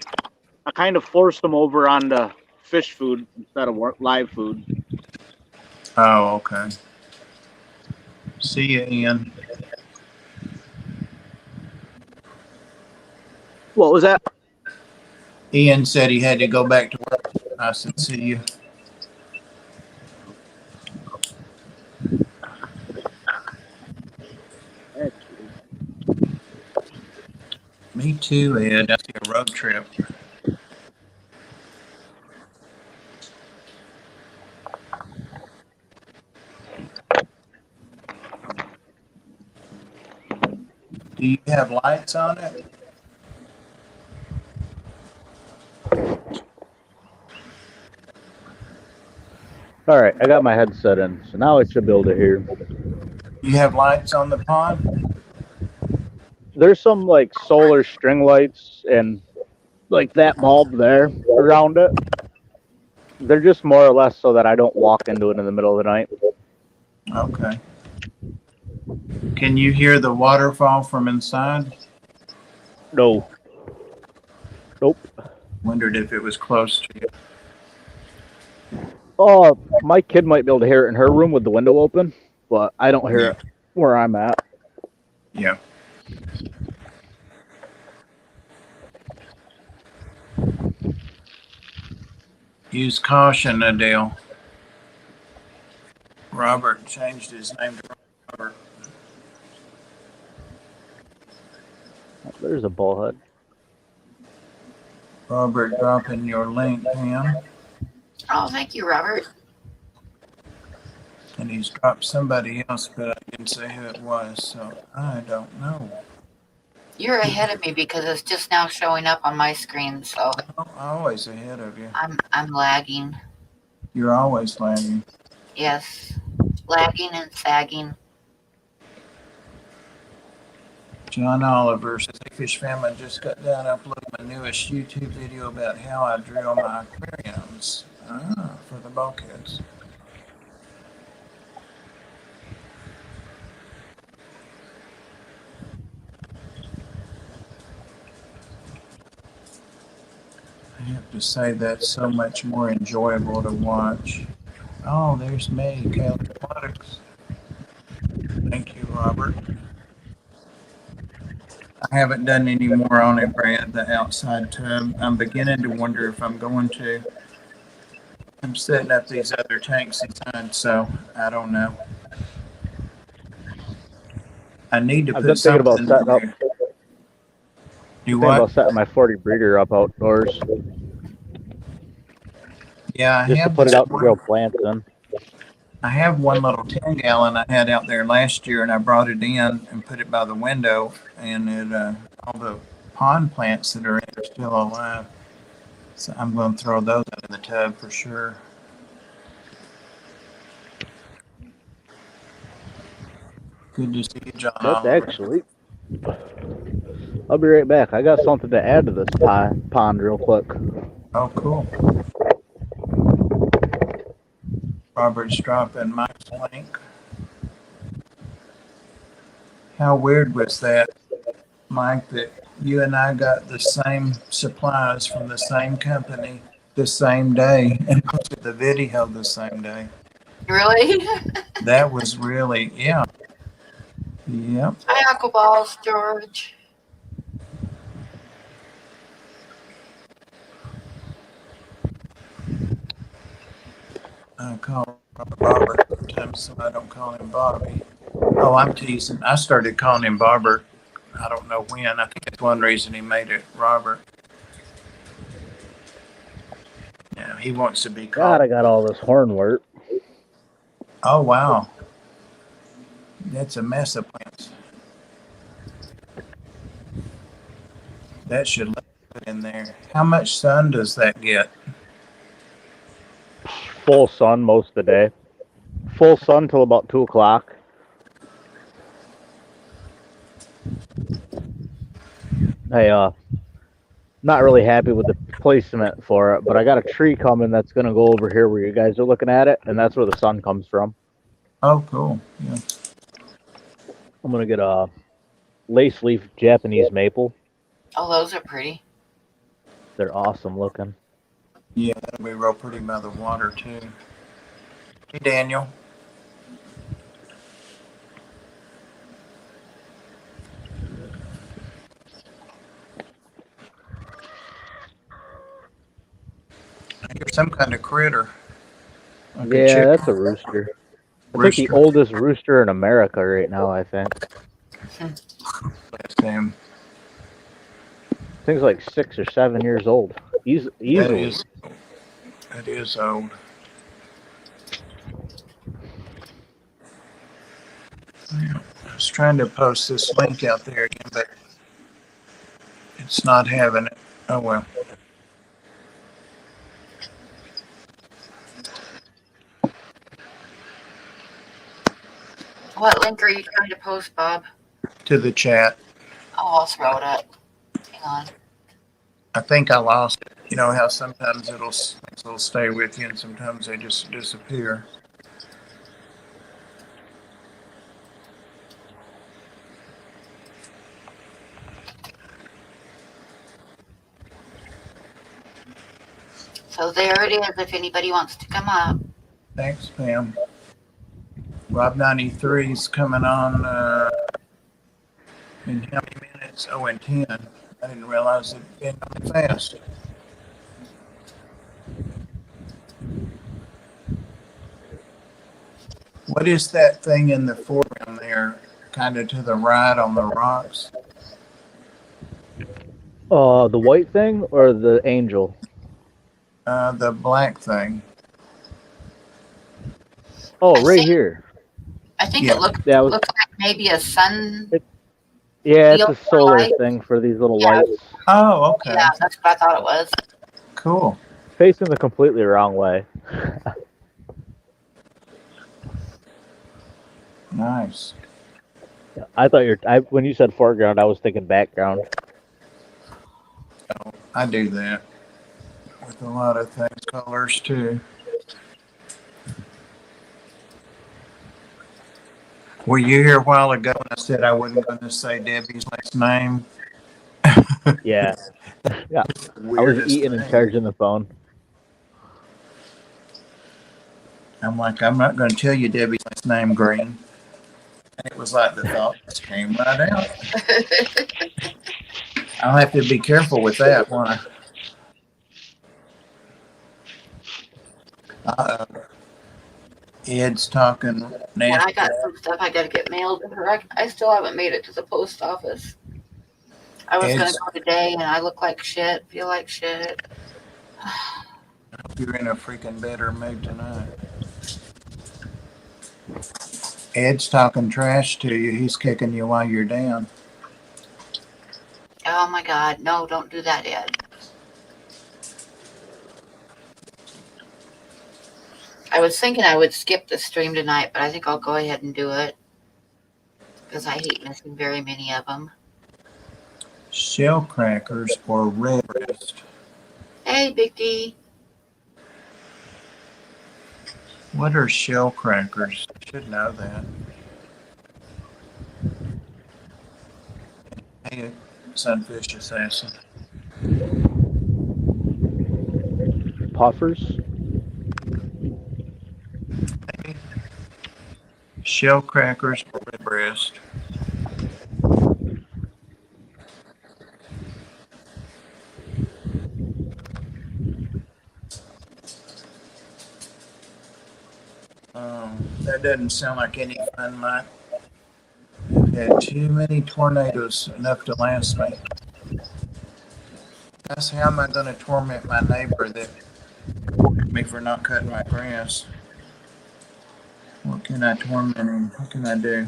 kind of forced them over onto fish food instead of live food. Oh, okay. See you, Ian. What was that? Ian said he had to go back to work. I said, see you. Me too, Ed. That's a road trip. Do you have lights on it? All right, I got my headset in, so now I should be able to hear. You have lights on the pond? There's some like solar string lights and like that bulb there around it. They're just more or less so that I don't walk into it in the middle of the night. Okay. Can you hear the waterfall from inside? No. Nope. Wondered if it was close to you. Oh, my kid might be able to hear it in her room with the window open, but I don't hear it where I'm at. Yeah. Use caution, Adele. Robert changed his name to Robert. There's a bullhead. Robert dropping your link, Pam. Oh, thank you, Robert. And he's dropped somebody else, but I didn't say who it was, so I don't know. You're ahead of me because it's just now showing up on my screen, so I'm always ahead of you. I'm lagging. You're always lagging. Yes, lagging and sagging. John Oliver says, "Hey, Fish Family, just got done uploading my newest YouTube video about how I drill my aquariums for the bulkheads." I have to say that's so much more enjoyable to watch. Oh, there's me, Kelly Aquatics. Thank you, Robert. I haven't done any more on it, Brad, the outside tub. I'm beginning to wonder if I'm going to. I'm setting up these other tanks inside, so I don't know. I need to I've put been thinking about something setting up. there. Do Thinking about what? setting my 40 breeder up outdoors Yeah, I just to have put it this out to one. grow plants in. I have one little 10-gallon I had out there last year, and I brought it in and put it by the window, and it all the pond plants that are in are still alive. So I'm going to throw those in the tub for sure. Good to see you, John That's Oliver. actually. I'll be right back. I got something to add to this pond real quick. Oh, cool. Robert's dropping Mike's link. How weird was that? Mike, that you and I got the same supplies from the same company the same day and posted the video the same day. Really? That was really, yeah. Yep. Hi, Aquaballs, George. I call Robert sometimes, so I don't call him Bobby. Oh, I'm teasing. I started calling him Robert. I don't know when. I think that's one reason he made it Robert. Yeah, he wants to be God, called. I got all this horn work. Oh, wow. That's a mess of plants. That should let it in there. How much sun does that get? Full sun most of the day. Full sun till about 2 o'clock. Not really happy with the placement for it, but I got a tree coming that's gonna go over here where you guys are looking at it, and that's where the sun comes from. Oh, cool. Yeah. I'm gonna get a lace leaf Japanese maple. Oh, those are pretty. They're awesome looking. Yeah, that'll be real pretty by the water, too. Hey, Daniel. I hear some kind of critter. Like a Yeah, chicken. that's a rooster. I think the Rooster. oldest rooster in America right now, I think. That's him. Thing's like 6 or 7 years old. He's That easily. is old. Yeah, I was trying to post this link out there again, but it's not having it. Oh, well. What link are you trying to post, Bob? To the chat. Oh, I'll throw it up. Hang on. I think I lost it. You know how sometimes it'll stay with you and sometimes they just disappear. So there it is if anybody wants to come up. Thanks, Pam. Rob 93 is coming on in how many minutes? Oh, in 10. I didn't realize it'd been coming fast. What is that thing in the foreground there, kind of to the right on the rocks? The white thing or the angel? The black thing. Oh, I right think- here. I think Yeah. it looks Yeah, I was, like maybe a sun. yeah, it's a Field solar light. thing for these little Yeah. lights. Oh, okay. Yeah, that's what I thought it was. Cool. Facing the completely wrong way. Nice. I thought when you said foreground, I was thinking background. Oh, I do that with a lot of things, colors too. Were you here a while ago when I said I wasn't going to say Debbie's last name? Yeah, I was Weirdest eating and thing. charging the phone. I'm like, I'm not going to tell you Debbie's last name, Green. And it was like the thought just came right out. I'll have to be careful with that, won't I? Ed's talking And nasty. I got some stuff I got to get mailed to her. I still haven't made it to the post office. I was going It's- to go today, and I look like shit, feel like shit. I hope you're in a freaking better mood tonight. Ed's talking trash to you. He's kicking you while you're down. Oh my God, no, don't do that, Ed. I was thinking I would skip the stream tonight, but I think I'll go ahead and do it because I hate missing very many of them. Shell crackers or red breast? Hey, Big D. What are shell crackers? I should know that. me a sunfish assassin. Puffers. Maybe. Shell crackers or red breast. That doesn't sound like any fun, Mike. I've had too many tornadoes, enough to last me. That's how am I going to torment my neighbor that reported me for not cutting my grass? What can I torment him? What can I do?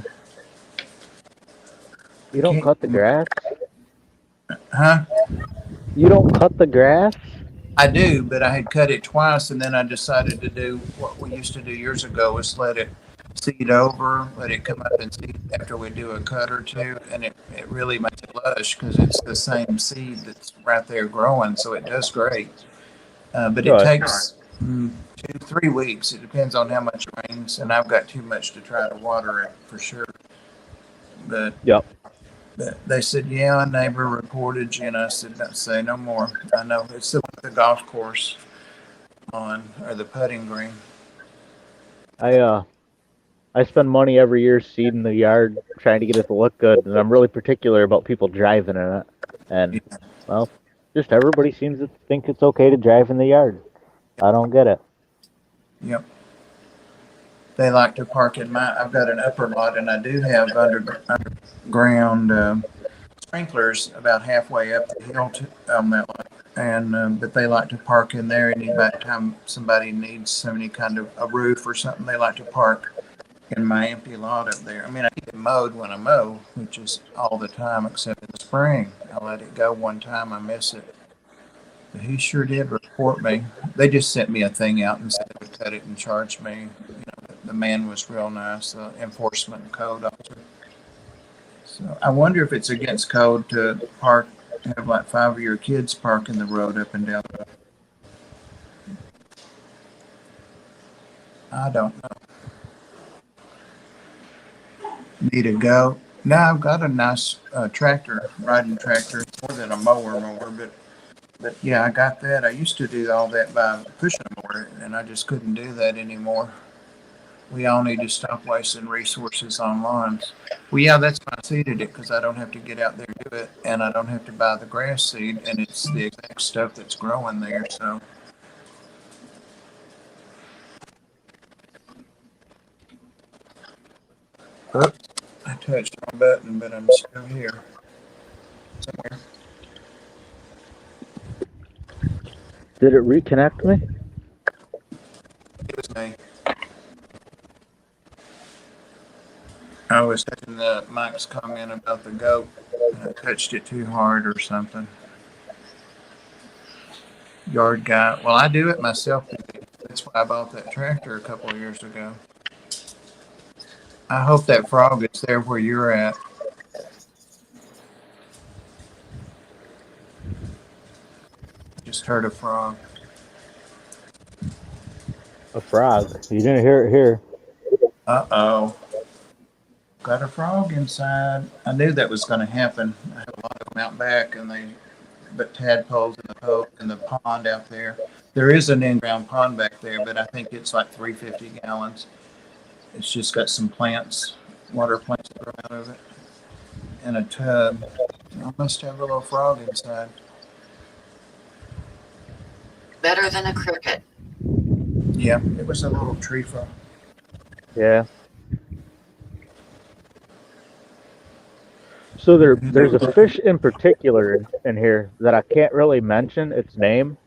You don't cut the grass? Huh? You don't cut the grass? I do, but I had cut it twice, and then I decided to do what we used to do years ago: is let it seed over, let it come up and seed after we do a cut or two, and it really makes it lush because it's the same seed that's right there growing, so it does great. But it Good. takes 2-3 weeks. It depends on how much rains, and I've got too much to try to water it for sure. But Yep. But they said, yeah, a neighbor reported you, and I said, don't say no more. I know it's the golf course or the putting green. I spend money every year seeding the yard, trying to get it to look good, and I'm really particular about people driving in it. And well, just everybody seems to think it's okay to drive in the yard. I don't get it. Yep. They like to park in I've got an upper lot, and I do have underground sprinklers about halfway up the hill on that lot. And but they like to park in there any time somebody needs any kind of a roof or something. They like to park in my empty lot up there. I mean, I keep it mowed when I mow, which is all the time except in the spring. I let it go one time, I miss it. But he sure did report me. They just sent me a thing out and said they would cut it and charge me. You know, the man was real nice, the enforcement code officer. So I wonder if it's against code to have like 5 of your kids parking the road up and down. I don't know. Need a goat? No, I've got a nice riding tractor. It's more than a mower, but yeah, I got that. I used to do all that by pushing a mower, and I just couldn't do that anymore. We all need to stop wasting resources on lawns. Well, yeah, that's why I seeded it, because I don't have to get out there and do it, and I don't have to buy the grass seed, and it's the exact stuff that's growing there. So, oops, I touched my button, but I'm still here somewhere. Did it reconnect me? It was me. I was touching Mike's comment about the goat. I touched it too hard or something. Yard guy. Well, I do it myself. That's why I bought that tractor a couple of years ago. I hope that frog is there where you're at. Just heard a frog. A frog. You didn't hear it here. Uh-oh. Got a frog inside. I knew that was going to happen. I have a lot of them out back, but tadpoles in the pond out there. There is an in-ground pond back there, but I think it's like 350 gallons. It's just got some water plants that grow out of it, and a tub. I must have a little frog inside. Better than a cricket. Yeah, it was a little tree frog. Yeah. So there's a fish in particular in here that I can't really mention its name,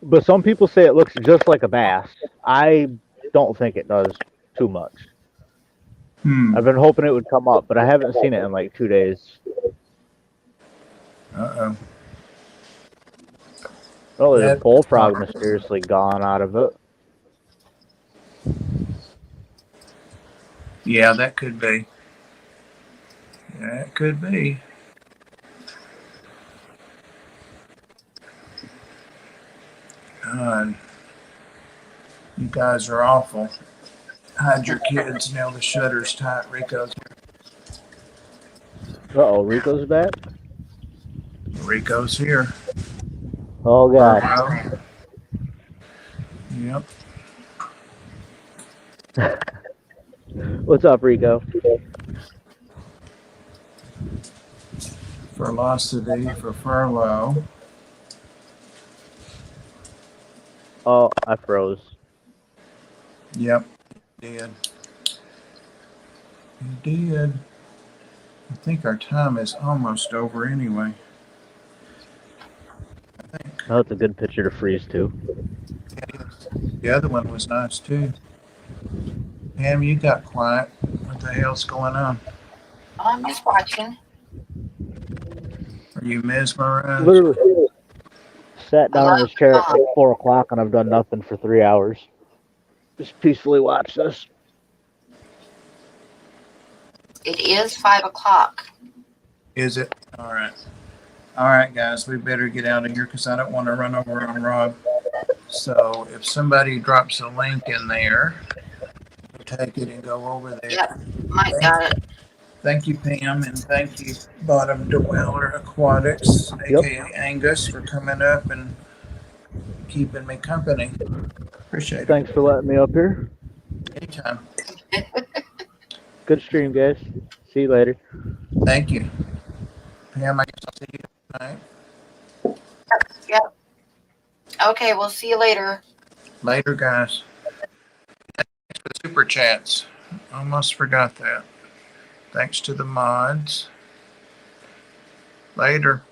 but some people say it looks just like a bass. I don't think it does too much. I've been hoping it would come up, but I haven't seen it in like 2 days. Uh-oh. Oh, there's a bullfrog mysteriously gone out of it. Yeah, that could be. That could be. God, you guys are awful. Hide your kids, nail the shutters tight. Rico's here. Uh-oh, Rico's back? Rico's here. Oh, God. Wow. Yep. What's up, Rico? Velocity for furlough. Oh, I froze. Yep. Did. He did. I think our time is almost over anyway. I think. Oh, it's a good picture to freeze to. The other one was nice too. Pam, you got quiet. What the hell's going on? I'm just watching. Are you mesmerized? Literally sat down in this chair at like 4 o'clock and I've done nothing for 3 hours. Just peacefully watch this. It is 5 o'clock. Is it? All right. All right, guys, we better get out of here because I don't want to run over on Rob. So if somebody drops a link in there, we'll take it and go over there. Yep, Mike got it. Thank you, Pam, and thank you, Bottom Dweller Aquatics, aka Angus, for coming up and keeping me company. Appreciate it. Thanks for letting me up here. Anytime. Good stream, guys. See you later. Thank you. Pam, I guess I'll see you tonight. Yep. Okay, we'll see you later. Later, guys. Thanks for the super chats. Almost forgot that. Thanks to the mods. Later.